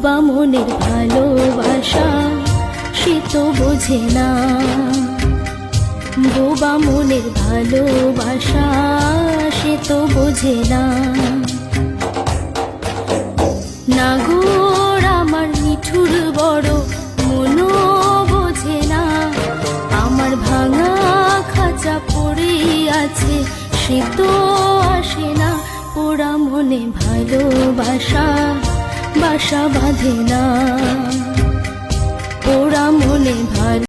বোবা মনের ভালোবাসা সে তো বোঝে না, বোবা মনের ভালোবাসা সে তো বোঝে না। নাগর আমার নিঠুর বড় মনও বোঝে না, আমার ভাঙা খাঁচা পড়ে আছে সে তো আসে না। পোড়া মনে ভালোবাসা বাসা বাঁধে না, পোড়া মনে ভালো